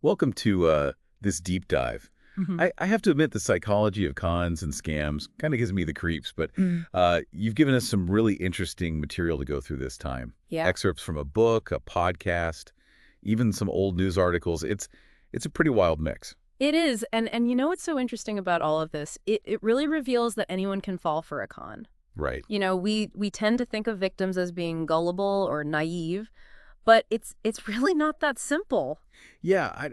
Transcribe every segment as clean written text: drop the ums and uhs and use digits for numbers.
Welcome to this deep dive. Mhm. I have to admit the psychology of cons and scams kind of gives me the creeps, but Mm. you've given us some really interesting material to go through this time. Yeah, Excerpts from a book, a podcast, even some old news articles. It's a pretty wild mix. it is. And you know what's so interesting about all of this? It really reveals that anyone can fall for a con. Right. We tend to think of victims as being gullible or naive, but it's really not that simple. Yeah,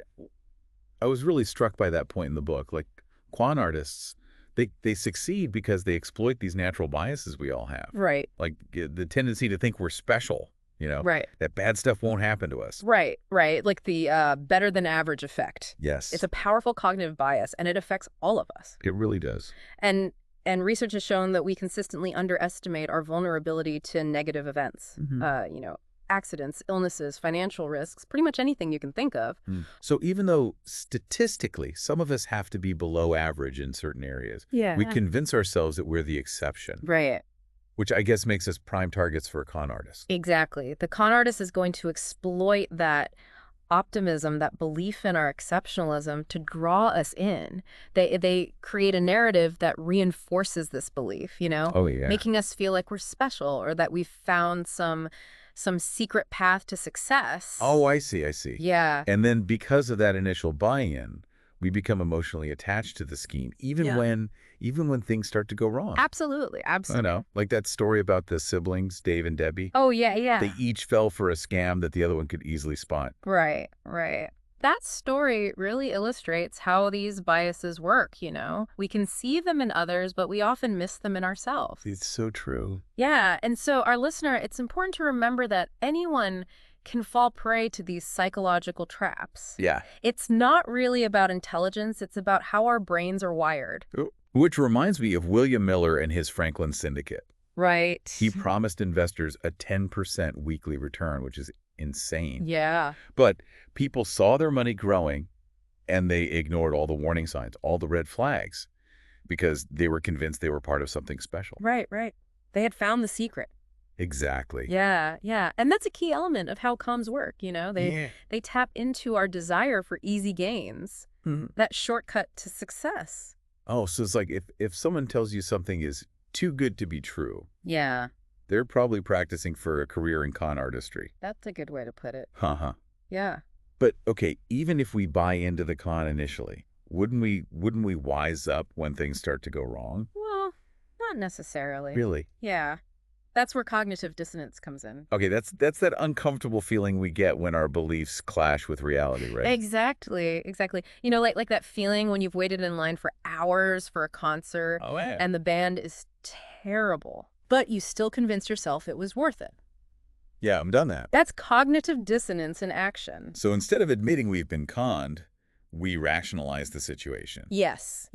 I was really struck by that point in the book. Like quan artists, they succeed because they exploit these natural biases we all have. Right. Like the tendency to think we're special, Right. that bad stuff won't happen to us. Right. Like the better than average effect. It's Yes, a powerful cognitive bias, and it affects all of us. it really does. And and research has shown that we consistently underestimate our vulnerability to negative events. Accidents, illnesses, financial risks, pretty much anything you can think of. So even though statistically some of us have to be below average in certain areas, we Yeah. convince ourselves that we're the exception, Right. which I guess makes us prime targets for a con artist. Exactly. The con artist is going to exploit that optimism, that belief in our exceptionalism to draw us in. They create a narrative that reinforces this belief, Oh, yeah. making us feel like we're special or that we've found some secret path to success. Oh, I see, I see. Yeah. And then because of that initial buy-in, we become emotionally attached to the scheme, Yeah. even when things start to go wrong. Absolutely. I Absolutely. know, like that story about the siblings, Dave and Debbie. Oh, yeah. They each fell for a scam that the other one could easily spot. Right. That story really illustrates how these biases work. We can see them in others, but we often miss them in ourselves. It's so true. Yeah, and so our listener, it's important to remember that anyone can fall prey to these psychological traps. Yeah. It's not really about intelligence, it's about how our brains are wired. Which reminds me of William Miller and his Franklin Syndicate. Right. He promised investors a 10% weekly return, which is insane. Yeah. But people saw their money growing and they ignored all the warning signs, all the red flags, because they were convinced they were part of something special. Right. They had found the secret. Exactly. Yeah. And that's a key element of how comms work. Yeah. They tap into our desire for easy gains, that shortcut to success. Oh, so it's like if someone tells you something is too good to be true, Yeah, they're probably practicing for a career in con artistry. that's a good way to put it. Huh. Yeah. But okay, even if we buy into the con initially, wouldn't we wise up when things start to go wrong? Well, not necessarily. Really? Yeah. That's where cognitive dissonance comes in. Okay, that's that uncomfortable feeling we get when our beliefs clash with reality, right? Exactly. Like that feeling when you've waited in line for hours for a concert Oh, yeah. and the band is terrible, but you still convinced yourself it was worth it. Yeah, I'm done that. That's cognitive dissonance in action. So instead of admitting we've been conned, we rationalize the situation. Yes.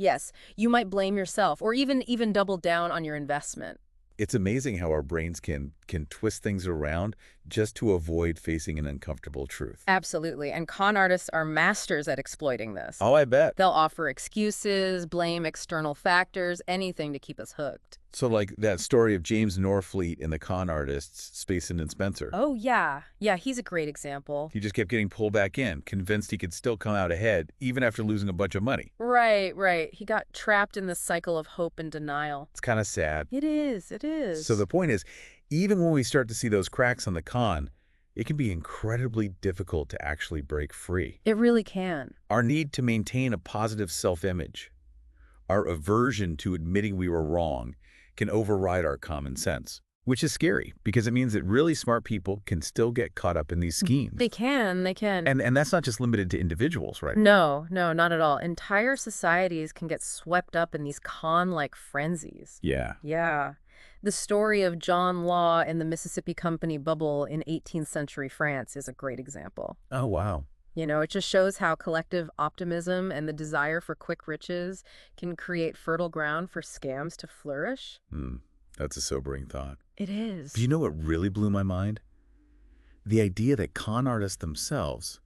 You might blame yourself or even double down on your investment. It's amazing how our brains can twist things around just to avoid facing an uncomfortable truth. Absolutely. And con artists are masters at exploiting this. Oh, I bet. They'll offer excuses, blame external factors, anything to keep us hooked. So like that story of James Norfleet and the con artists, Spacin and Spencer. Oh, yeah. Yeah, he's a great example. He just kept getting pulled back in, convinced he could still come out ahead, even after losing a bunch of money. Right. He got trapped in this cycle of hope and denial. It's kind of sad. It is. So the point is, even when we start to see those cracks on the con, it can be incredibly difficult to actually break free. It really can. Our need to maintain a positive self-image, our aversion to admitting we were wrong, can override our common sense, which is scary because it means that really smart people can still get caught up in these schemes. They can. And that's not just limited to individuals, right? No, not at all. Entire societies can get swept up in these con-like frenzies. Yeah. Yeah. The story of John Law and the Mississippi Company bubble in 18th century France is a great example. Oh, wow. It just shows how collective optimism and the desire for quick riches can create fertile ground for scams to flourish. That's a sobering thought. It is. But you know what really blew my mind? The idea that con artists themselves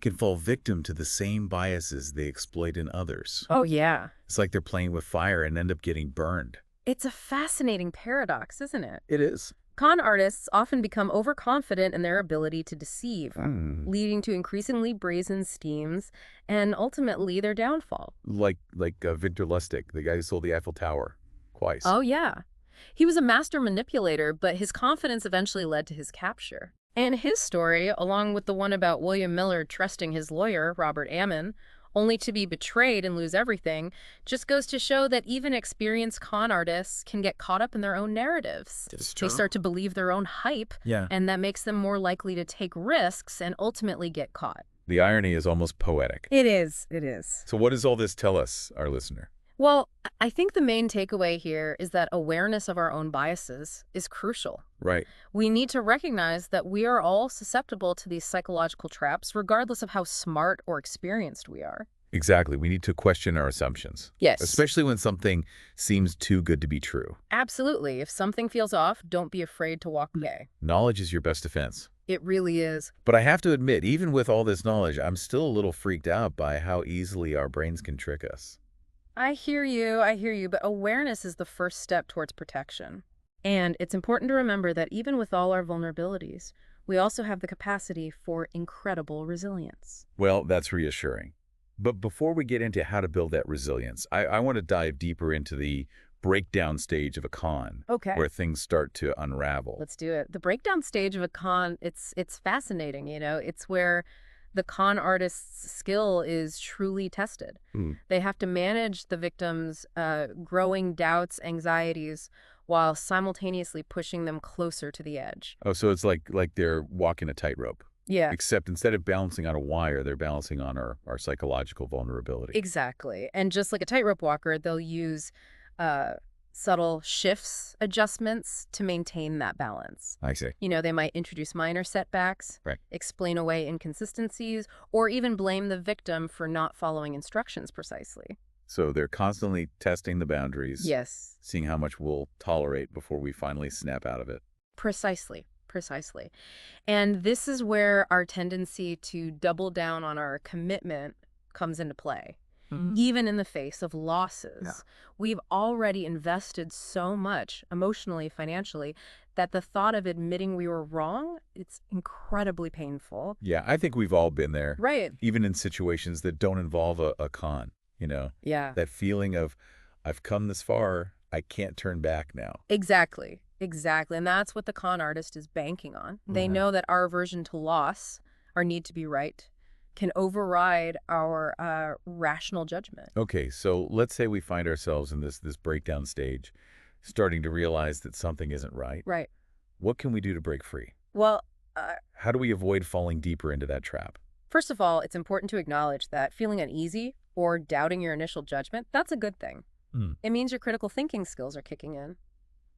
can fall victim to the same biases they exploit in others. Oh, yeah. It's like they're playing with fire and end up getting burned. It's a fascinating paradox, isn't it? It is. Con artists often become overconfident in their ability to deceive, Hmm. leading to increasingly brazen schemes and ultimately their downfall. Like Victor Lustig, the guy who sold the Eiffel Tower twice. Oh, yeah. He was a master manipulator, but his confidence eventually led to his capture. And his story, along with the one about William Miller trusting his lawyer, Robert Ammon, only to be betrayed and lose everything, just goes to show that even experienced con artists can get caught up in their own narratives. It's They true. start to believe their own hype, Yeah. and that makes them more likely to take risks and ultimately get caught. The irony is almost poetic. It is. It is. So what does all this tell us, our listener? Well, I think the main takeaway here is that awareness of our own biases is crucial. Right. We need to recognize that we are all susceptible to these psychological traps, regardless of how smart or experienced we are. Exactly. We need to question our assumptions. Yes. Especially when something seems too good to be true. Absolutely. If something feels off, don't be afraid to walk away. Knowledge is your best defense. It really is. But I have to admit, even with all this knowledge, I'm still a little freaked out by how easily our brains can trick us. I hear you, but awareness is the first step towards protection. And it's important to remember that even with all our vulnerabilities, we also have the capacity for incredible resilience. Well, that's reassuring. But before we get into how to build that resilience, I want to dive deeper into the breakdown stage of a con, Okay. where things start to unravel. Let's do it. The breakdown stage of a con, it's fascinating, It's where the con artist's skill is truly tested. Hmm. They have to manage the victim's growing doubts, anxieties, while simultaneously pushing them closer to the edge. Oh, so it's like they're walking a tightrope. Yeah, Except instead of balancing on a wire, they're balancing on our psychological vulnerability. exactly. And just like a tightrope walker, they'll use subtle shifts, adjustments to maintain that balance. I see. They might introduce minor setbacks, Right. explain away inconsistencies, or even blame the victim for not following instructions precisely. So they're constantly testing the boundaries, Yes, seeing how much we'll tolerate before we finally snap out of it. precisely. Precisely. And this is where our tendency to double down on our commitment comes into play. Even in the face of losses, Yeah. we've already invested so much emotionally, financially, that the thought of admitting we were wrong, it's incredibly painful. Yeah, I think we've all been there, Right. even in situations that don't involve a con, Yeah. that feeling of, I've come this far, I can't turn back now. Exactly. Exactly. And that's what the con artist is banking on. They know that our aversion to loss, our need to be right, can override our rational judgment. Okay, so let's say we find ourselves in this breakdown stage, starting to realize that something isn't right. Right. What can we do to break free? Well, How do we avoid falling deeper into that trap? first of all, it's important to acknowledge that feeling uneasy or doubting your initial judgment, that's a good thing. Hmm. It means your critical thinking skills are kicking in,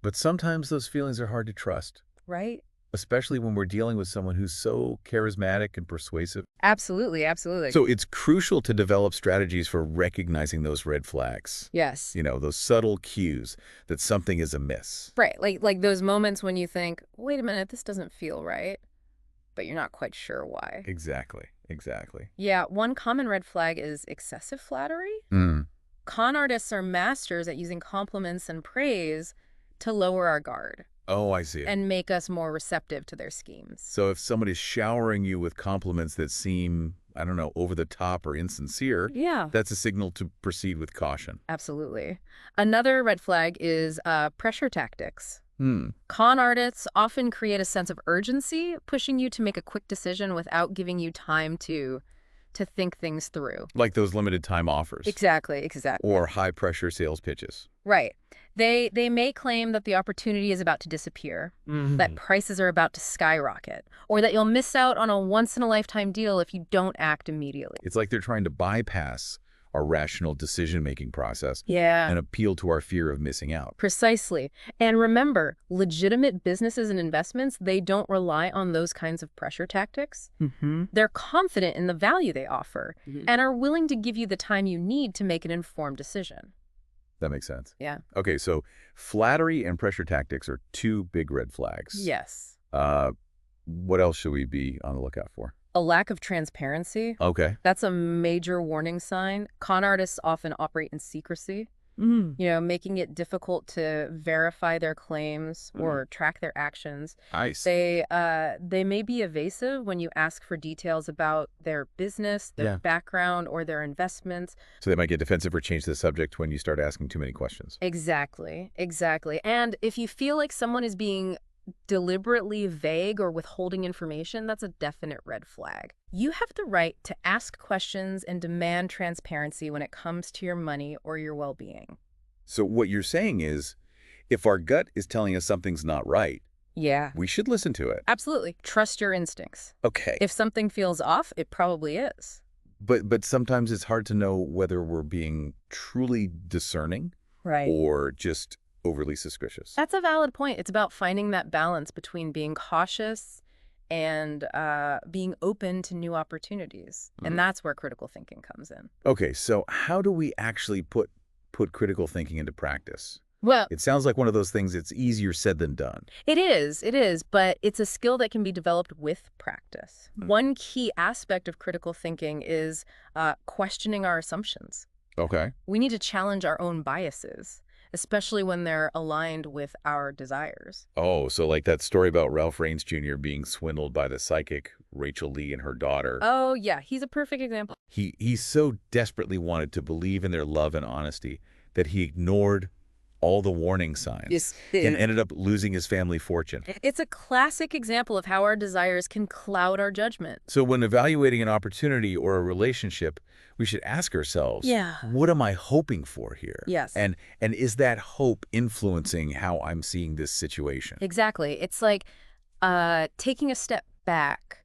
But sometimes those feelings are hard to trust, right? especially when we're dealing with someone who's so charismatic and persuasive. Absolutely, absolutely. So it's crucial to develop strategies for recognizing those red flags, yes. those subtle cues that something is amiss. Right. Like those moments when you think, wait a minute, this doesn't feel right, but you're not quite sure why. Exactly, exactly. Yeah, one common red flag is excessive flattery. Mm. Con artists are masters at using compliments and praise to lower our guard Oh, I see it. and make us more receptive to their schemes. So if somebody's showering you with compliments that seem, I don't know, over the top or insincere, Yeah. that's a signal to proceed with caution. Absolutely. Another red flag is pressure tactics. Hmm. Con artists often create a sense of urgency, pushing you to make a quick decision without giving you time to think things through. Like those limited time offers. Exactly. Or high pressure sales pitches. Right. They may claim that the opportunity is about to disappear, that prices are about to skyrocket, or that you'll miss out on a once-in-a-lifetime deal if you don't act immediately. It's like they're trying to bypass our rational decision-making process Yeah. and appeal to our fear of missing out. Precisely. And remember, legitimate businesses and investments, they don't rely on those kinds of pressure tactics. They're confident in the value they offer and are willing to give you the time you need to make an informed decision. That makes sense. Yeah. Okay, so flattery and pressure tactics are two big red flags. Yes. What else should we be on the lookout for? A lack of transparency, Okay. that's a major warning sign. Con artists often operate in secrecy. Mm. Making it difficult to verify their claims or track their actions. I see. They may be evasive when you ask for details about their business, their Yeah. background, or their investments. So they might get defensive or change the subject when you start asking too many questions. Exactly, exactly. And if you feel like someone is being deliberately vague or withholding information, that's a definite red flag. You have the right to ask questions and demand transparency when it comes to your money or your well-being. So what you're saying is, if our gut is telling us something's not right, Yeah, we should listen to it. absolutely. Trust your instincts. Okay. If something feels off, it probably is. But sometimes it's hard to know whether we're being truly discerning Right. or just overly suspicious. That's a valid point. It's about finding that balance between being cautious and being open to new opportunities. And that's where critical thinking comes in. Okay, so how do we actually put critical thinking into practice? Well, It sounds like one of those things that's easier said than done. it is, but it's a skill that can be developed with practice. One key aspect of critical thinking is questioning our assumptions. Okay. We need to challenge our own biases, especially when they're aligned with our desires. Oh, so like that story about Ralph Raines Jr. being swindled by the psychic Rachel Lee and her daughter. Oh, yeah, he's a perfect example. He so desperately wanted to believe in their love and honesty that he ignored all the warning signs and ended up losing his family fortune. It's a classic example of how our desires can cloud our judgment. So when evaluating an opportunity or a relationship, we should ask ourselves, Yeah. what am I hoping for here? Yes. And is that hope influencing how I'm seeing this situation? Exactly. It's like taking a step back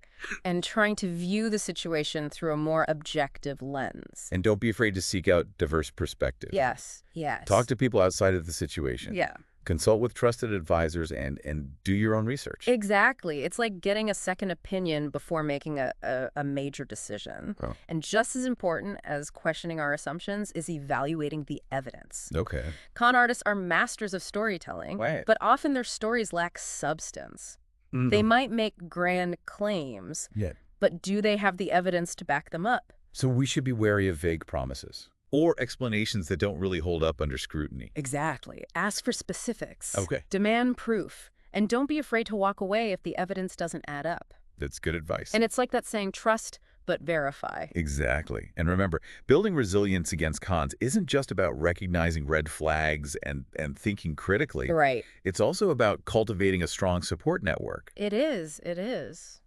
and trying to view the situation through a more objective lens. And don't be afraid to seek out diverse perspectives. Yes. Talk to people outside of the situation. Yeah. Consult with trusted advisors and do your own research. Exactly. It's like getting a second opinion before making a major decision. Oh. And just as important as questioning our assumptions is evaluating the evidence. Okay. Con artists are masters of storytelling, Right. but often their stories lack substance. They might make grand claims, Yeah. but do they have the evidence to back them up? So we should be wary of vague promises or explanations that don't really hold up under scrutiny. Exactly. Ask for specifics. Okay. Demand proof. And don't be afraid to walk away if the evidence doesn't add up. That's good advice. And it's like that saying, trust but verify. Exactly. And remember, building resilience against cons isn't just about recognizing red flags and thinking critically. Right. It's also about cultivating a strong support network. It is. It is.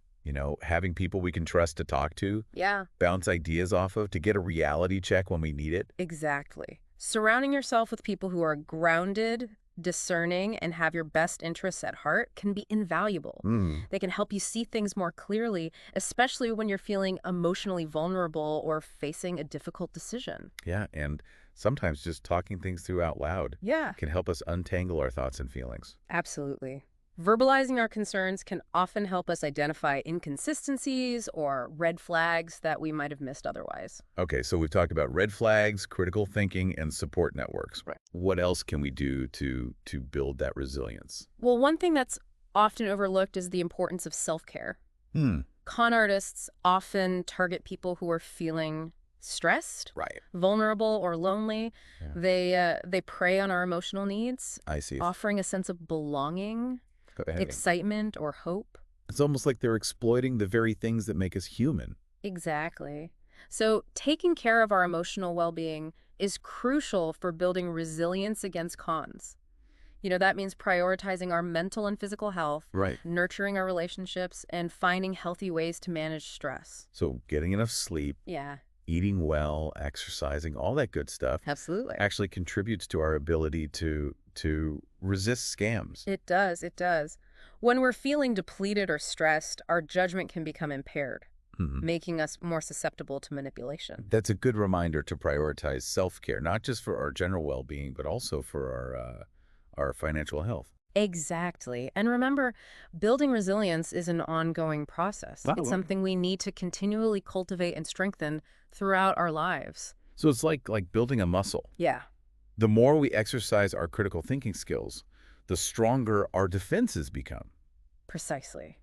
Having people we can trust to talk to, Yeah, bounce ideas off of, to get a reality check when we need it. exactly. Surrounding yourself with people who are grounded, discerning, and have your best interests at heart can be invaluable. They can help you see things more clearly, especially when you're feeling emotionally vulnerable or facing a difficult decision. Yeah, and sometimes just talking things through out loud Yeah, can help us untangle our thoughts and feelings. absolutely. Verbalizing our concerns can often help us identify inconsistencies or red flags that we might have missed otherwise. Okay, so we've talked about red flags, critical thinking, and support networks. Right. What else can we do to build that resilience? Well, one thing that's often overlooked is the importance of self-care. Con artists often target people who are feeling stressed, Right. vulnerable, or lonely. Yeah. They prey on our emotional needs, I see. offering a sense of belonging, Go ahead. excitement, or hope. It's almost like they're exploiting the very things that make us human. Exactly. So taking care of our emotional well-being is crucial for building resilience against cons. That means prioritizing our mental and physical health, Right. nurturing our relationships, and finding healthy ways to manage stress. So getting enough sleep, Yeah, eating well, exercising, all that good stuff absolutely. actually contributes to our ability to resist scams. It does. It does. When we're feeling depleted or stressed, our judgment can become impaired, making us more susceptible to manipulation. That's a good reminder to prioritize self-care, not just for our general well-being, but also for our financial health. Exactly. And remember, building resilience is an ongoing process. Wow. It's something we need to continually cultivate and strengthen throughout our lives. So it's like building a muscle. Yeah. The more we exercise our critical thinking skills, the stronger our defenses become. Precisely.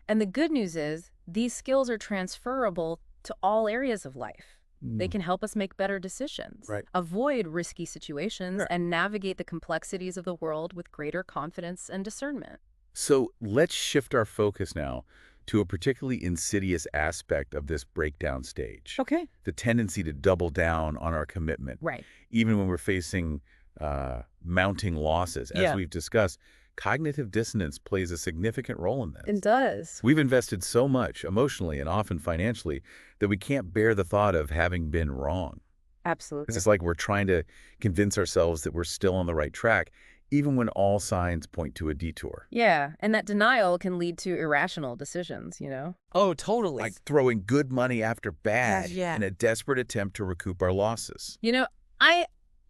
And the good news is these skills are transferable to all areas of life. They can help us make better decisions, Right. avoid risky situations, Sure. and navigate the complexities of the world with greater confidence and discernment. So let's shift our focus now to a particularly insidious aspect of this breakdown stage. Okay. The tendency to double down on our commitment, Right. even when we're facing mounting losses. As Yeah. we've discussed, cognitive dissonance plays a significant role in It this. does. We've invested so much emotionally and often financially that we can't bear the thought of having been wrong. Absolutely. It's like we're trying to convince ourselves that we're still on the right track, even when all signs point to a detour. Yeah, and that denial can lead to irrational decisions, you know? Oh, totally. Like throwing good money after bad Yeah. in a desperate attempt to recoup our losses. You know,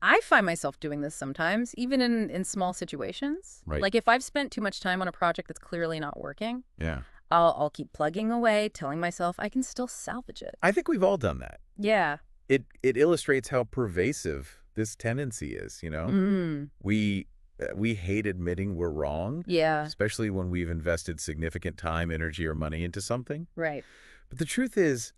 I find myself doing this sometimes, even in small situations. Right. Like if I've spent too much time on a project that's clearly not working, Yeah. I'll keep plugging away, telling myself I can still salvage it. I think we've all done that. Yeah. It illustrates how pervasive this tendency is, you know? Mm. We hate admitting we're wrong, Yeah. especially when we've invested significant time, energy, or money into something. Right. But the truth is,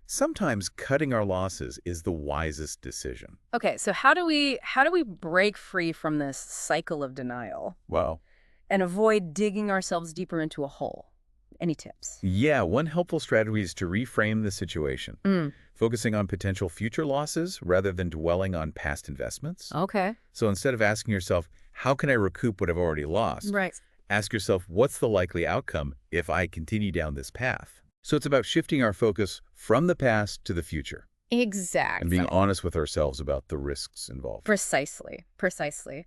sometimes cutting our losses is the wisest decision. Okay, so how do we break free from this cycle of denial Well, and avoid digging ourselves deeper into a hole? Any tips? yeah, one helpful strategy is to reframe the situation, Mm. focusing on potential future losses rather than dwelling on past investments. Okay. So instead of asking yourself, how can I recoup what I've already lost? Right. Ask yourself, what's the likely outcome if I continue down this path? So it's about shifting our focus from the past to the future Exactly. and being honest with ourselves about the risks involved. Precisely. Precisely.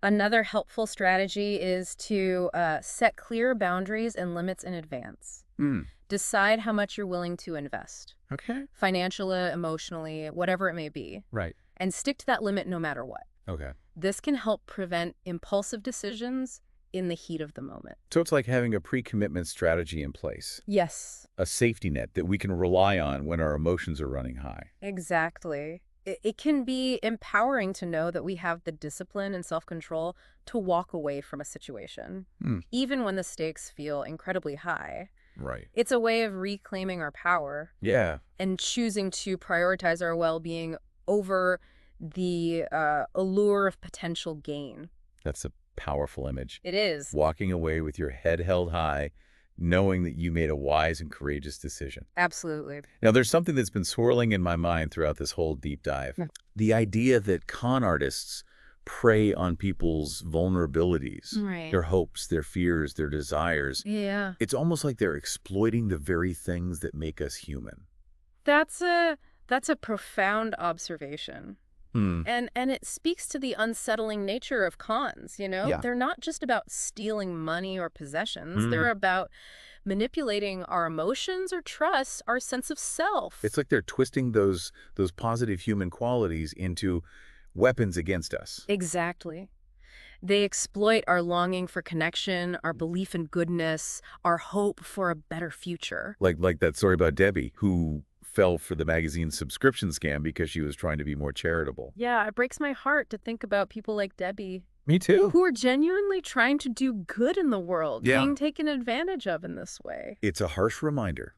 Another helpful strategy is to set clear boundaries and limits in advance. Mm, Decide how much you're willing to invest, okay. financially, emotionally, whatever it may be, Right. and stick to that limit no matter what. Okay. This can help prevent impulsive decisions in the heat of the moment. So it's like having a pre-commitment strategy in place, Yes, a safety net that we can rely on when our emotions are running high. exactly. It can be empowering to know that we have the discipline and self-control to walk away from a situation, Hmm. even when the stakes feel incredibly high. Right. It's a way of reclaiming our power Yeah. and choosing to prioritize our well-being over the allure of potential gain. That's a powerful image. It is. Walking away with your head held high, knowing that you made a wise and courageous decision. Absolutely. Now, there's something that's been swirling in my mind throughout this whole deep dive. Yeah. The idea that con artists prey on people's vulnerabilities, Right. their hopes, their fears, their desires. Yeah. It's almost like they're exploiting the very things that make us human. That's a profound observation. Hmm. And it speaks to the unsettling nature of cons, you know? Yeah. They're not just about stealing money or possessions. Mm. They're about manipulating our emotions or trust, our sense of self. It's like they're twisting those positive human qualities into weapons against us. Exactly. They exploit our longing for connection, our belief in goodness, our hope for a better future. Like that story about Debbie, who fell for the magazine subscription scam because she was trying to be more charitable. Yeah, it breaks my heart to think about people like Debbie Me too. who are genuinely trying to do good in the world, Yeah. being taken advantage of in this way. It's a harsh reminder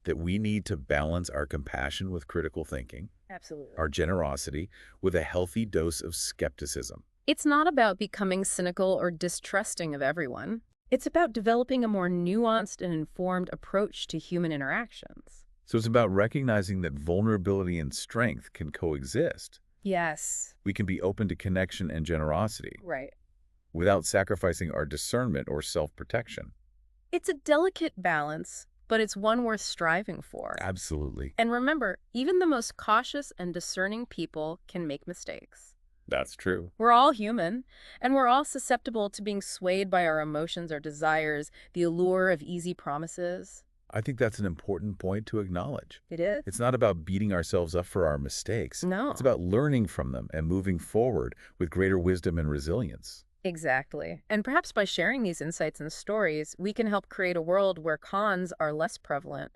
that we need to balance our compassion with critical thinking, Absolutely. our generosity with a healthy dose of skepticism. It's not about becoming cynical or distrusting of everyone. It's about developing a more nuanced and informed approach to human interactions. So it's about recognizing that vulnerability and strength can coexist. Yes. We can be open to connection and generosity Right. without sacrificing our discernment or self-protection. It's a delicate balance, but it's one worth striving for. Absolutely. And remember, even the most cautious and discerning people can make mistakes. That's true. We're all human, and we're all susceptible to being swayed by our emotions or desires, the allure of easy promises. I think that's an important point to acknowledge. It is? It's not about beating ourselves up for our mistakes. No. It's about learning from them and moving forward with greater wisdom and resilience. Exactly. And perhaps by sharing these insights and stories, we can help create a world where cons are less prevalent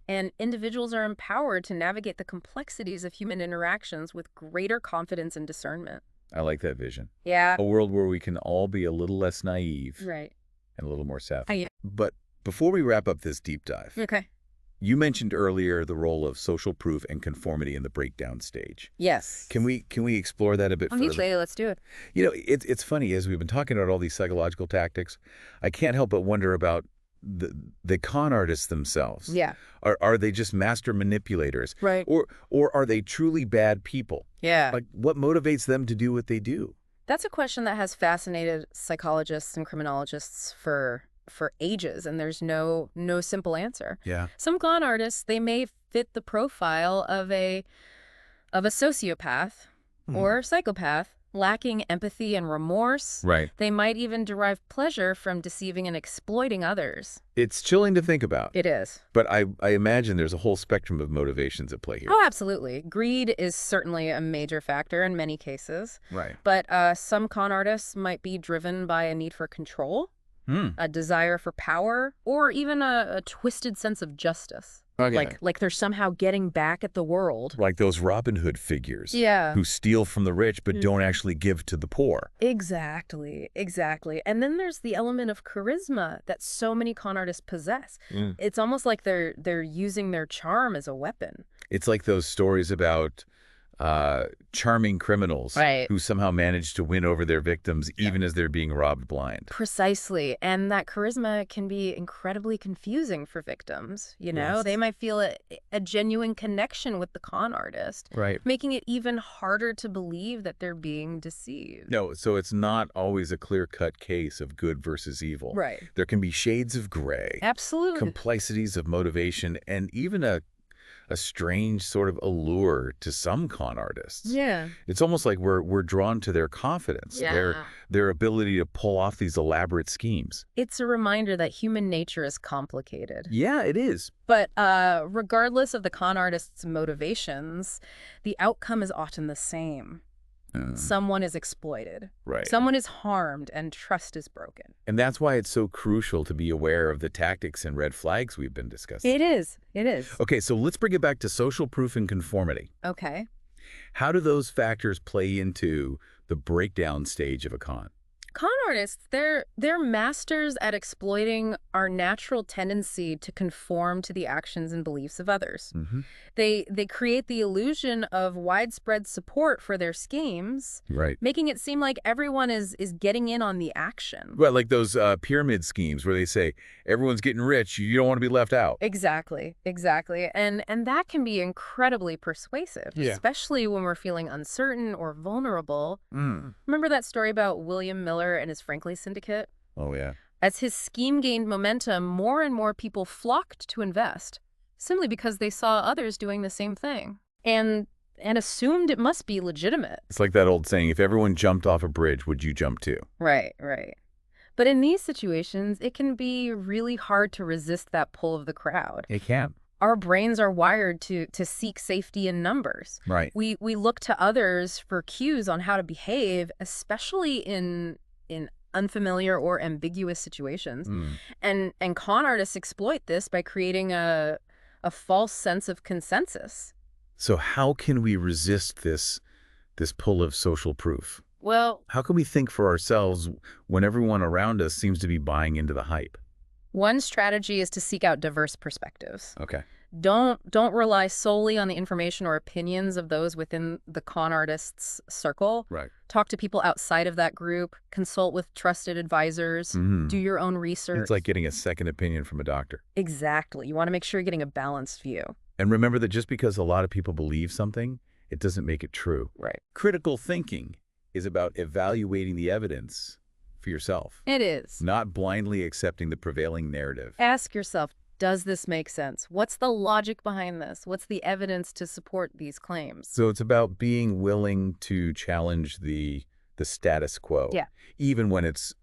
and individuals are empowered to navigate the complexities of human interactions with greater confidence and discernment. I like that vision. Yeah. A world where we can all be a little less naive Right. and a little more savvy. Yeah. But before we wrap up this deep dive, Okay. You mentioned earlier the role of social proof and conformity in the breakdown stage. Yes. Can we explore that a bit further? Obviously, let's do it. It's funny, as we've been talking about all these psychological tactics, I can't help but wonder about the con artists themselves. Yeah. Are they just master manipulators? Right. Or are they truly bad people? Yeah. Like, what motivates them to do what they do? That's a question that has fascinated psychologists and criminologists for ages, and there's no simple answer. Yeah. Some con artists, they may fit the profile of a sociopath or psychopath, lacking empathy and remorse. Right. They might even derive pleasure from deceiving and exploiting others. It's chilling to think about. It is. But I imagine there's a whole spectrum of motivations at play here. Oh, absolutely. Greed is certainly a major factor in many cases. Right. But some con artists might be driven by a need for control, a desire for power, or even a twisted sense of justice. Okay. Like they're somehow getting back at the world. Like those Robin Hood figures. Yeah. Who steal from the rich but don't actually give to the poor. Exactly. And then there's the element of charisma that so many con artists possess. It's almost like they're using their charm as a weapon. It's like those stories about charming criminals who somehow manage to win over their victims even as they're being robbed blind. Precisely. And that charisma can be incredibly confusing for victims. Yes. They might feel a genuine connection with the con artist, making it even harder to believe that they're being deceived. No, so it's not always a clear-cut case of good versus evil. Right. There can be shades of gray. Absolutely. Complexities of motivation, and even a strange sort of allure to some con artists. Yeah. It's almost like we're drawn to their confidence, their ability to pull off these elaborate schemes. It's a reminder that human nature is complicated. Yeah, it is. But regardless of the con artist's motivations, the outcome is often the same. Someone is exploited. Right. Someone is harmed, and trust is broken. And that's why it's so crucial to be aware of the tactics and red flags we've been discussing. It is. Okay, so let's bring it back to social proof and conformity. Okay. How do those factors play into the breakdown stage of a con? Con artists, they're masters at exploiting our natural tendency to conform to the actions and beliefs of others. They create the illusion of widespread support for their schemes, making it seem like everyone is getting in on the action. Well, like those pyramid schemes where they say, everyone's getting rich, you don't want to be left out. Exactly. And that can be incredibly persuasive, especially when we're feeling uncertain or vulnerable. Remember that story about William Miller and his Frankly Syndicate? Oh, yeah. As his scheme gained momentum, more and more people flocked to invest, simply because they saw others doing the same thing and assumed it must be legitimate. It's like that old saying, if everyone jumped off a bridge, would you jump too? Right. But in these situations, it can be really hard to resist that pull of the crowd. It can. Our brains are wired to seek safety in numbers. Right. We look to others for cues on how to behave, especially in unfamiliar or ambiguous situations. And con artists exploit this by creating a false sense of consensus. So how can we resist this pull of social proof? Well, how can we think for ourselves when everyone around us seems to be buying into the hype? One strategy is to seek out diverse perspectives. Okay. Don't rely solely on the information or opinions of those within the con artist's circle. Right. Talk to people outside of that group. Consult with trusted advisors. Do your own research. It's like getting a second opinion from a doctor. Exactly. You want to make sure you're getting a balanced view. And remember that just because a lot of people believe something, it doesn't make it true. Right. Critical thinking is about evaluating the evidence for yourself. It is. Not blindly accepting the prevailing narrative. Ask yourself, does this make sense? What's the logic behind this? What's the evidence to support these claims? So it's about being willing to challenge the status quo. Yeah. Even when it's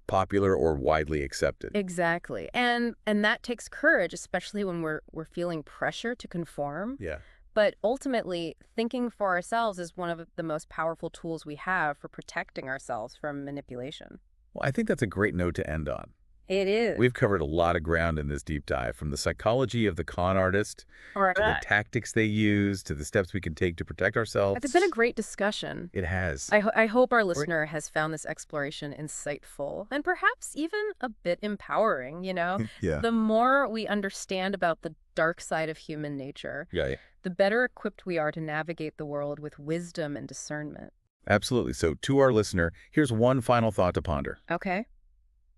popular or widely accepted. Exactly. And that takes courage, especially when we're feeling pressure to conform. Yeah. But ultimately, thinking for ourselves is one of the most powerful tools we have for protecting ourselves from manipulation. Well, I think that's a great note to end on. It is. We've covered a lot of ground in this deep dive, from the psychology of the con artist to the Right. tactics they use to the steps we can take to protect ourselves. It's been a great discussion. It has. I hope our Great. listener has found this exploration insightful and perhaps even a bit empowering, Yeah. The more we understand about the dark side of human nature, Yeah. the better equipped we are to navigate the world with wisdom and discernment. Absolutely. So to our listener, here's one final thought to ponder. Okay.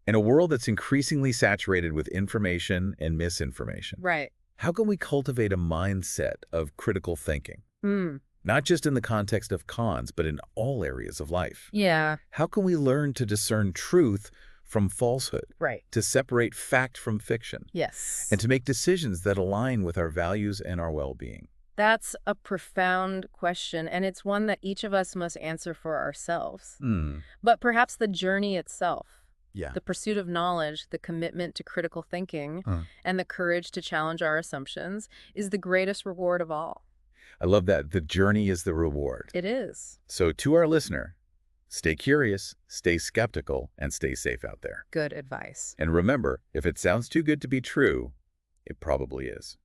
In a world that's increasingly saturated with information and misinformation, Right. how can we cultivate a mindset of critical thinking? Hmm. Not just in the context of cons, but in all areas of life. Yeah. How can we learn to discern truth from falsehood, Right. to separate fact from fiction, Yes. and to make decisions that align with our values and our well-being? That's a profound question, and it's one that each of us must answer for ourselves. Hmm. But perhaps the journey itself, Yeah. the pursuit of knowledge, the commitment to critical thinking, Huh. and the courage to challenge our assumptions is the greatest reward of all. I love that. The journey is the reward. It is. So to our listener, stay curious, stay skeptical, and stay safe out there. Good advice. And remember, if it sounds too good to be true, it probably is.